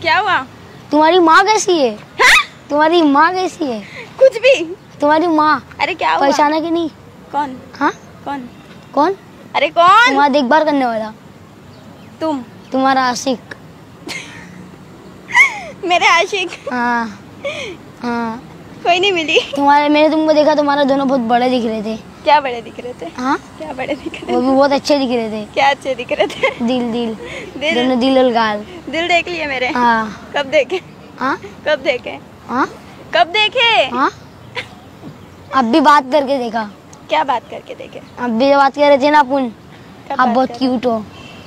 क्या हुआ? तुम्हारी माँ कैसी है? हाँ? तुम्हारी माँ कैसी है? कुछ भी। तुम्हारी माँ। अरे क्या हुआ? पहचाना कि नहीं? कौन? हाँ कौन? कौन? अरे कौन? तुम्हारा देखभाल करने वाला। तुम्हारा आशिक। मेरे आशिक। हाँ हाँ। कोई नहीं मिली। मैंने तुमको देखा, तुम्हारे दोनों बहुत बड़े दिख रहे थे। क्या बड़े दिख रहे थे? हाँ क्या बड़े दिख रहे थे? वो भी बहुत अच्छे दिख रहे थे। क्या अच्छे दिख रहे थे? दिल दिल दिल? दोनों दिल और गाल। दिल देख लिए मेरे? हाँ। कब देखे? हाँ कब देखे? हाँ कब देखे? हाँ अब भी बात करके देखा। क्या बात करके देखे? अब भी बात कर रहे थे ना अपन। आप बहुत कर? क्यूट हो।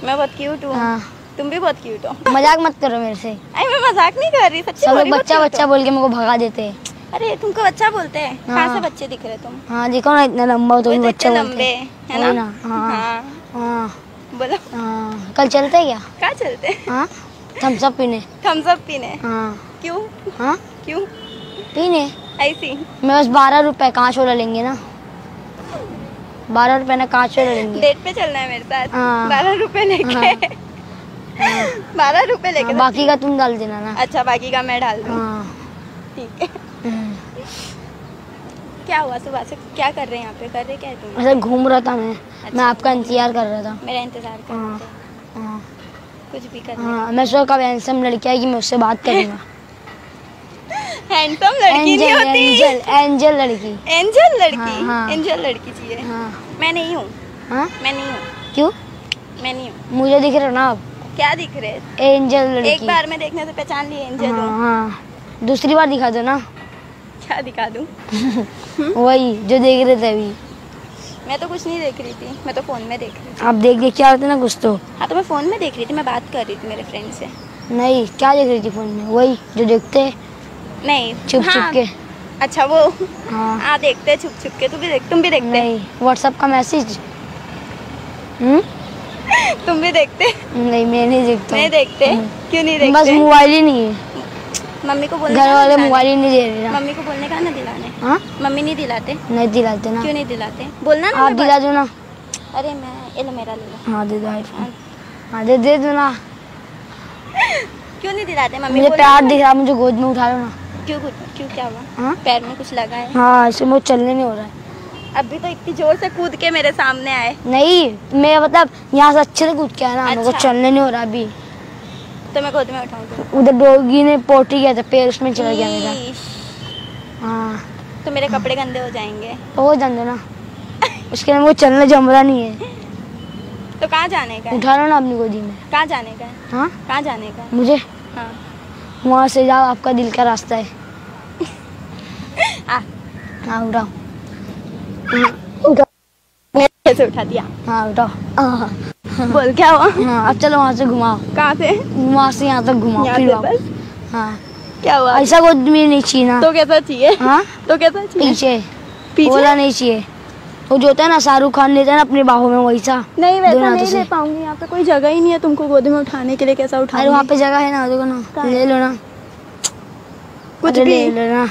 मैं बहुत क्यूट हूँ। हाँ। तुम भी बहुत क्यूट हो। मजाक मत करो मेरे से। अरे मैं मजाक नहीं कर रही, सच्ची सब बोल लोग रही, बहुत बच्चा cute बच्चा हो। बोल के मेरे को भगा देते हैं। अरे तुमको बच्चा बोलते हैं? हाँ। कहाँ से बच्चे दिख रहे तुम? हाँ देखो ना, इतना लंबा हो तो भी वो तो बच्चा इतने बोलते लंबे हैं। है वही ना? हाँ हाँ। हाँ बोलो। हाँ। कल चलते हैं क्या? कहाँ चलते? हाँ थम्स अप पीने। थम्स अप पीने? हाँ। क्यों? हाँ क्यों? पीने। ऐसी? मैं बस 12 रुपए कांच वाला लेंगे ना। 12 रुपए ना कांच वाला लेंगे। डेट पे चलना है मेरे साथ? हाँ। 12 रुपए लेके? हाँ। 12 रुपए लेके? बाकी का तुम डाल देना ना। अच्छा, बाकी का मैं डाल दूँ? हाँ। ठीक है। क्या हुआ? सुबह से क्या कर रहे हैं यहाँ पे? कर रहे क्या है तुम? ऐसे घूम रहा था मैं। अच्छा। मैं आपका इंतजार कर रहा था। मेरा इंतजार कर रहे हाँ थे? हाँ कुछ भी कर रहे हाँ। मैं सोचा कब हैंडसम लड़की आएगी मैं उससे बात करूंगा। हैंडसम लड़की नहीं होती। एंजल लड़की। एंजल लड़की? हाँ, हाँ। एंजल लड़की चाहिए? हाँ। मैं नहीं हूँ। हाँ मैं नहीं हूँ। क्यों? मैं नहीं हूँ। मुझे दिख रहा है ना आप। क्या दिख रहे हैं? एंजल लड़की। एक बार में देखने से पहचान लिए एंजल हाँ, हूँ? हाँ। दूसरी बार दिखा दो ना। क्या दिखा दूँ? वही जो देख रहे थे अभी। मैं तो कुछ नहीं देख रही थी, मैं तो फोन में देख रही थी। आप देख देख क्या होते ना कुछ तो। हाँ तो मैं फोन में देख रही थी, मैं बात कर रही थी मेरे फ्रेंड से। नहीं, क्या देख रही थी फोन में? वही जो देखते हैं नहीं, छुप हाँ, छुप के। अच्छा वो हाँ। हाँ देखते हैं छुप छुप के। तुम भी देखते? नहीं, व्हाट्सएप का मैसेज। तुम भी देखते? नहीं मैं नहीं देखता। नहीं देखते? क्यों नहीं देखते? बस मोबाइल ही नहीं है। मम्मी को बोलने घर का वाले ना मोबाइल ही नहीं दे रहे ना। मम्मी को बोलने का ना दिलाने। हाँ मम्मी नहीं दिलाते? नहीं दिलाते ना। क्यों नहीं दिलाते? बोलना ना। आप दिला दो ना। अरे मैं ये लो, मेरा ले लो। हाँ दे दो आईफोन। हाँ दे दो ना। क्यों नहीं दिलाते? मम्मी मुझे बोलना प्यार ना। दिख रहा, मुझे गोद में उठा लो ना। क्यों क्या हुआ? हाँ पैर में कुछ लगा है? हाँ, इससे मुझे चलने नहीं हो रहा है। अभी तो इतनी जोर से कूद के मेरे सामने आए। नहीं मैं मतलब यहाँ से अच्छे से कूद के आया ना। मेरे को अच्छा। चलने नहीं हो रहा अभी। तो मैं गोद में उठाऊंगी। उधर डॉगी ने पोटी किया था, पैर उसमें चला गया मेरा। ईश, हाँ तो मेरे कपड़े गंदे हो जाएंगे। तो हो जाने ना। उसके लिए वो चलना जम रहा नहीं है। तो कहाँ जाने का है? उठा लो ना अपनी गोदी में। कहाँ जाने का है? हाँ कहाँ जाने का है? मुझे हाँ वहाँ से जाओ, आपका दिल का रास्ता है। आ, हाँ उठाओ। मैंने कैसे उठा दिया? हाँ उठाओ। हाँ बोल क्या हुआ? हाँ अब चलो वहाँ से घुमाओ। कहाँ से? वहाँ से यहाँ तक घुमाओ यहाँ फिर से वापस। बस? हाँ क्या हुआ? ऐसा गोद में नहीं चाहिए ना। तो कैसा चाहिए? हाँ तो कैसा चाहिए? पीछे पीछे? बोला नहीं चाहिए। वो जो होता है ना शाहरुख खान लेता है ना अपने बाहों में, वैसा। नहीं वैसा दोनों नहीं हाथों ले से। पाऊंगी, यहाँ पे कोई जगह ही नहीं है तुमको गोदी में उठाने के लिए। कैसा उठाऊंगी? अरे वहाँ पे जगह है ना, देखो ना। कहाँ? ले लो ना। कुछ अरे भी ले लो ना।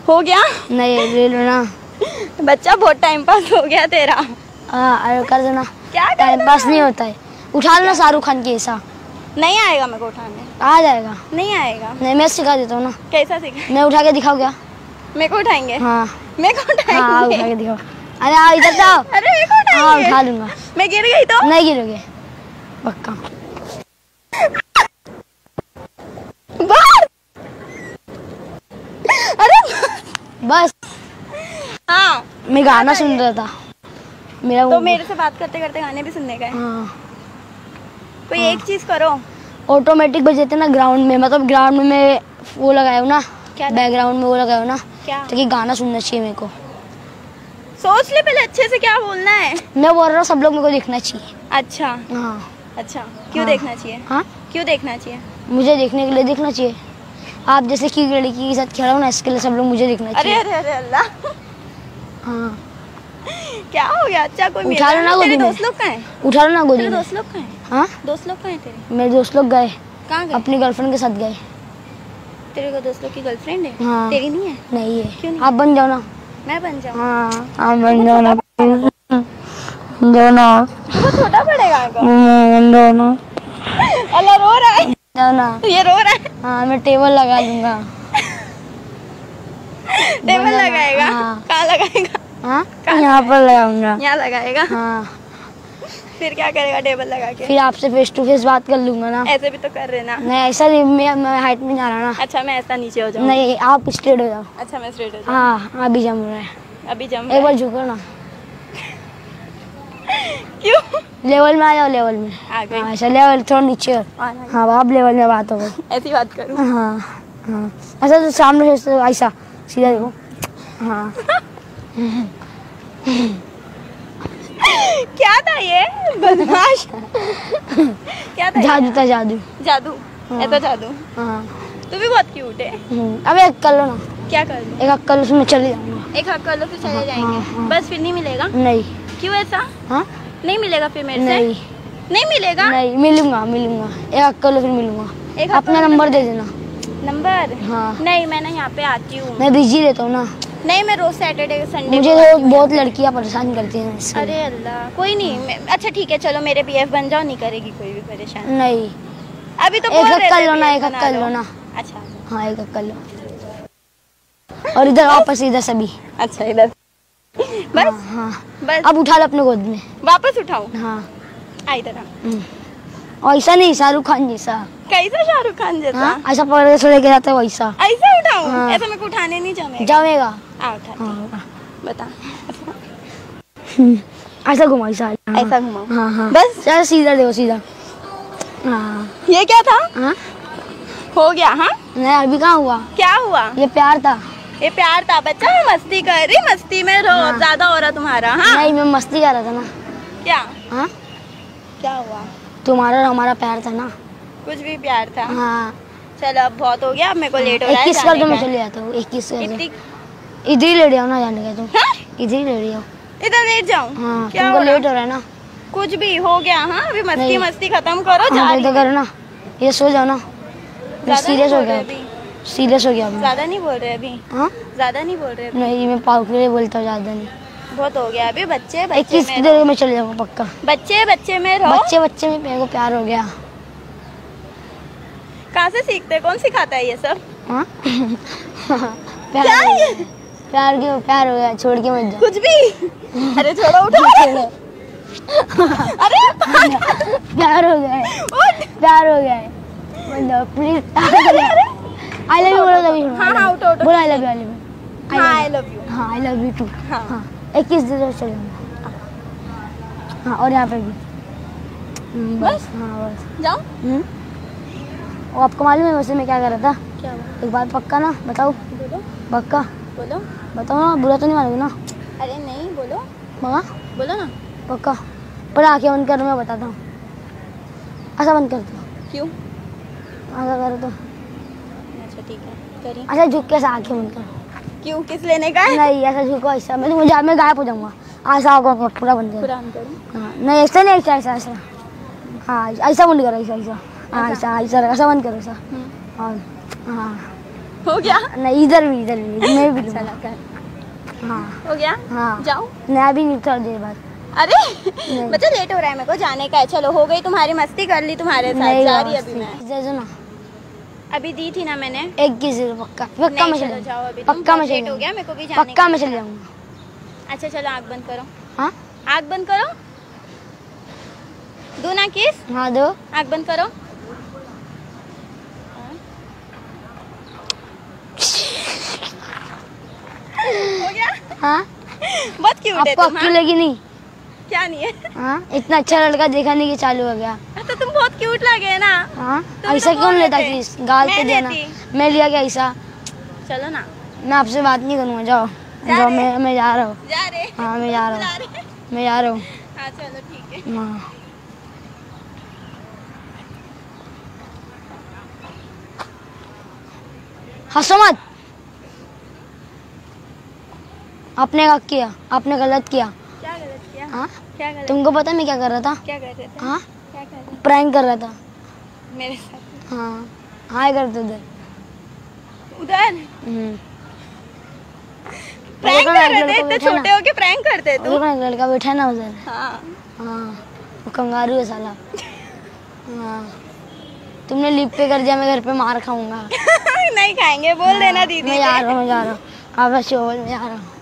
हो गया? नहीं ले लो ना। बच्चा बहुत टाइम पास हो गया तेरा। हाँ अरे कर देना। क्या कर टाइम देना? पास नहीं होता है। उठा लो ना शाहरुख खान के ऐसा। नहीं आएगा मेरे को उठाने। आ जाएगा। नहीं आएगा। नहीं मैं सिखा देता हूँ ना। कैसा सीखा? मैं उठा के दिखाओ क्या? मेरे को उठाएंगे? हाँ मेरे को हाँ उठाएंगे? उठा के दिखाओ। अरे आओ इधर तो आओ। अरे मेरे को हाँ उठाएंगे? उठा लूंगा। मैं गिर गई तो? नहीं गिरोगे पक्का। बस। अरे बस हाँ मैं गाना सुन रहा था। मेरा तो मेरे से बात करते करते गाने भी सुनने गए? हाँ कोई एक चीज करो। ऑटोमेटिक बजे थे ना ग्राउंड में, मतलब ग्राउंड में मैं वो लगाया हूँ ना, क्या? बैकग्राउंड में वो लगाया हूँ ना, क्या? ताकि गाना सुनना चाहिए मेरे को। सोच ले पहले अच्छे से क्या बोलना है। मैं बोल रहा हूँ सब लोग मेरे को देखना चाहिए। अच्छा हाँ अच्छा, क्यों हाँ। देखना चाहिए? हाँ क्यों देखना चाहिए? मुझे देखने के लिए देखना चाहिए। आप जैसे की लड़की के साथ खेला हो ना, इसके लिए सब लोग मुझे देखना अरे चाहिए। अरे अरे अल्लाह, हाँ क्या हो गया? अच्छा कोई उठा लो ना गोदी तेरे में। दोस्त लोग कहाँ हैं? उठा लो ना गोदी तेरे में। दोस्त लोग कहाँ हैं? हाँ दोस्त लोग कहाँ हैं तेरे? मेरे दोस्त लोग गए कहाँ गए? अपनी गर्लफ्रेंड के साथ गए। तेरे को दोस्त लोग की गर्लफ्रेंड है? हाँ। तेरी नहीं है? नहीं है। क्यों नहीं? आप बन जाओ ना। मैं बन जाऊँ? हाँ आप बन जाओ ना। दो ना। वो छोटा पड़ेगा आगे। दो ना। अल्लाह रो रहा है। जाओ ना। ये रो रहा है। हाँ मैं टेबल लगा दूंगा। टेबल लगाएगा? हाँ। कहाँ लगाएगा? हाँ यहाँ पर लगाऊंगा। यहाँ लगाएगा? हाँ। फिर क्या करेगा टेबल लगा के? फिर आपसे फेस टू फेस बात कर लूंगा ना। ऐसे भी तो कर रहे ना। नहीं ऐसा नहीं, मैं हाइट में जा रहा ना। अच्छा मैं ऐसा नीचे हो जाऊँ? नहीं आप स्ट्रेट हो जाओ। अच्छा मैं स्ट्रेट हो जाऊँ? हाँ अभी जम रहा है। अभी जम एक बार झुको ना। क्यों? लेवल में आ जाओ, लेवल में आ गई। हाँ ऐसा लेवल थोड़ा नीचे। हाँ आप लेवल में बात हो गई। ऐसी बात करूँ? हाँ हाँ ऐसा तो सामने से ऐसा सीधा देखो। हाँ क्या था ये बदमाश? क्या था? जादू था, जादू। जादू? हाँ। ऐसा जादू? हाँ तू भी बहुत क्यूट है। अब एक कर लो ना। क्या कर लूं? एक कर लो, उसमें चले जाऊंगा। एक हक कर लो फिर चले हाँ, जाएंगे? हाँ। बस फिर नहीं मिलेगा? नहीं। क्यों ऐसा? हाँ नहीं मिलेगा फिर मेरे से? नहीं नहीं मिलेगा? नहीं मिलूंगा मिलूंगा। एक कर लो फिर मिलूंगा। एक अपना नंबर दे देना। नंबर? हाँ नहीं मैं ना यहाँ पे आती हूँ। मैं बिजी रहता हूँ ना। नहीं मैं रोज सैटरडे संडे मुझे तो बहुत लड़कियाँ परेशान करती हैं इसलिए। अरे अल्लाह कोई नहीं अच्छा ठीक है चलो मेरे बीएफ बन जाओ, नहीं करेगी कोई भी परेशान। नहीं अभी तो एक बोल रहे कर थे लो ना, BF एक बना कर लो। लो ना। अच्छा हाँ एक कर लो। और इधर वापस इधर सभी। अच्छा इधर बस हाँ हाँ बस अब उठा लो अपने गोद में। वापस उठाऊं? हाँ आ इधर आ। और ऐसा नहीं शाहरुख खान जैसा। कैसा शाहरुख खान जैसा? हाँ ऐसा पकड़ के लेके जाते हैं वैसा। ऐसा उठाऊं? हाँ। ऐसा मेरे को उठाने नहीं जमेगा। जाएगा। आ उठा हाँ बता। ऐसा घुमाओ ऐसा। ऐसा घुमाऊं? हाँ हाँ बस चलो सीधा देखो सीधा। हाँ ये क्या था? हाँ हो गया? हाँ नहीं अभी कहाँ हुआ? क्या हुआ? ये प्यार था। ये प्यार था बच्चा, मैं मस्ती कर रही, मस्ती में रो हाँ। ज्यादा हो रहा तुम्हारा। हाँ नहीं मैं मस्ती कर रहा था ना। क्या? हाँ क्या हुआ? तुम्हारा और हमारा प्यार था ना। कुछ भी प्यार था। हाँ चलो अब बहुत हो गया, अब मेरे को लेट हो रहा है 21 कर दो, मैं जाने चले जाता हूँ। 21 कर दो। इतनी इधर ही ले जाओ ना जाने का तुम। हाँ? इधर ही ले जाओ। इधर लेट जाऊं? हाँ क्या तुमको हो रहा? लेट हो रहा है ना। कुछ भी हो गया? हाँ अभी मस्ती नहीं। मस्ती खत्म करो। जा हाँ रही तो करो ना, ये सो जाओ ना। ज्यादा सीरियस नहीं हो बोल रहे गया, अभी? सीरियस हो गया अभी। ज्यादा नहीं बोल रहे अभी? हाँ ज्यादा नहीं बोल रहे अभी? नहीं मैं पाव के लिए बोलता हूँ, ज्यादा नहीं। बहुत हो गया अभी। बच्चे बच्चे 21 में देर रहो। में चले जाऊंगा पक्का। बच्चे बच्चे में रहो। बच्चे बच्चे में मेरे को प्यार हो गया। कहाँ से सीखते? कौन सिखाता है ये सब? हाँ क्या प्यार हो ये? गया। प्यार क्यों? प्यार हो गया, छोड़ के मत जाओ। कुछ भी? अरे छोड़ो उठो। अरे प्यार हो गया है, उठ। प्यार हो गया है। मतलब प्लीज आई लव यू बोलो तभी। हाँ हाँ उठो उठो। बोलो I love you, I love you. हाँ आई लव यू। हाँ आई लव यू टू। हाँ। हाँ 21 दिन चले जाऊंगा। हाँ और यहाँ पे भी। बस हाँ बस। जाओ। वो आपको मालूम है वैसे मैं क्या कर रहा था? क्या हुआ? एक बात पक्का ना बताओ? बोलो पक्का बोलो। बताओ ना, बुरा तो नहीं मानोगे ना? अरे नहीं बोलो मगा बोलो ना। पक्का। पर आंखें बंद करो, मैं बताता हूँ। ऐसा बंद कर दो। क्यों? ऐसा करो तो। अच्छा ठीक है करिए। ऐसा झुक के ऐसा आंखें बंद करो। क्यों? किस लेने का है? नहीं ऐसा झुको, ऐसा मैं गायब हो जाऊंगा। ऐसा होगा पूरा बंद करो। कुरान करूं? हाँ नहीं ऐसा नहीं, ऐसा ऐसा ऐसा। हाँ ऐसा बंद करो, ऐसा ऐसा। हाँ ऐसा ऐसा ऐसा बंद करो ऐसा। और हाँ हो गया? नहीं इधर भी मैं भी लूँगा। चला कर। हाँ हो गया? हाँ जाओ। मैं अभी नहीं, थोड़ी देर बाद। अरे बच्चा लेट हो रहा है, मेरे को जाने का है। चलो हो गई तुम्हारी मस्ती, कर ली तुम्हारे साथ, जा रही अभी मैं। दे दो ना। अभी दी थी ना मैंने। 21 पक्का पक्का नहीं, मैं चलो चले जाओ अभी। पक्का मैं लेट चले हो गया, मेरे को भी जाने पक्का का मैं है। चले जाऊंगा। अच्छा चलो आँख बंद करो। हाँ आँख बंद करो। दो ना किस। हाँ दो। आँख बंद करो। हो गया? हाँ बहुत क्यूट है आपको तुम। अक्ल हाँ? लगी नहीं? क्या नहीं है? हाँ इतना अच्छा लड़का देखा नहीं कि चालू हो गया। तो तुम बहुत क्यूट लगे ना। हाँ तुम ऐसा तो क्यों बोल लेता रहे थे। किस गाल पे मैं देना? देती। मैं लिया क्या ऐसा? चलो ना। मैं आपसे बात नहीं करूँगा, जाओ जा जाओ। रहे? मैं जा रहा हूँ। जा रहे? हाँ मैं जा रहा बुला हूँ, रहे? मैं जा रहा हूँ। हाँ चलो ठीक है। हाँ हंसो मत। आपने क्या किया? आपने गलत किया। क्या गलत किया? हाँ क्या गलत? तुमको पता है मैं क्या कर रहा था? क्या कर रहे थे? हाँ क्या कर रहे प्रैंक कर रहा था। थे? मेरे साथ? हाँ हाय करते उधर। उधर प्रैंक देखो ना, कर रहे एक थे? लड़का इतने बैठा छोटे ना। हो के प्रैंक करते वो तुम? देखो ना, एक लड़का बैठा है ना उधर। हाँ। हाँ वो कंगारू है साला। हाँ तुमने लिप पे कर दिया, मैं घर पे मार खाऊंगा। नहीं खाएंगे, बोल देना दीदी मैं से। जा रहा हूँ, मैं जा रहा हूँ। आप ऐसे हो, मैं जा रहा हूँ।